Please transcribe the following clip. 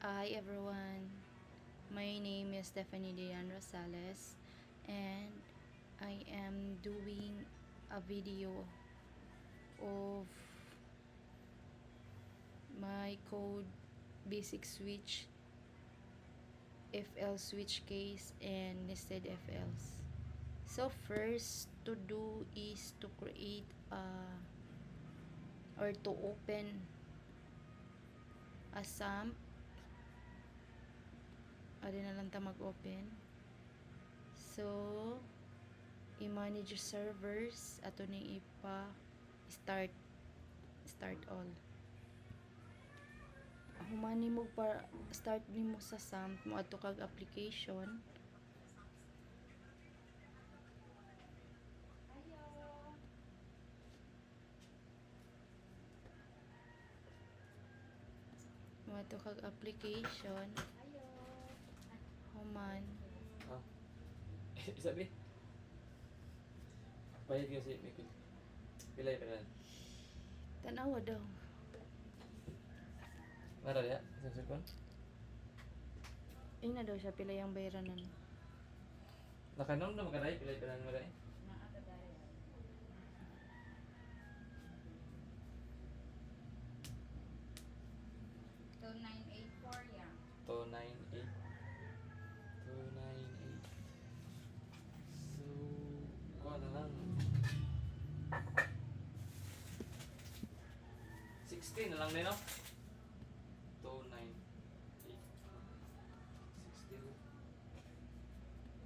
Hi everyone, my name is Stephanie Dian Rosales and I am doing a video of my code basic switch, FL switch case and nested FLs. So first to do is to create or to open a SAMP. Adi na lang ta mag-open. So, i-manage your servers. Ato ni start all. Humani mo para start nimo sa SAMP mo ato kag application. Mo ato kag application. Human. Sabi? Bayad kasi may pilay pa rin. Tanawa daw. Mara ya? Sasakon? Ay na daw siya pila yung bayranan. Nakanom na makaray, pilay pa rin maray. So 984 yan. 298. So, kuha na lang. 16 na lang din, no?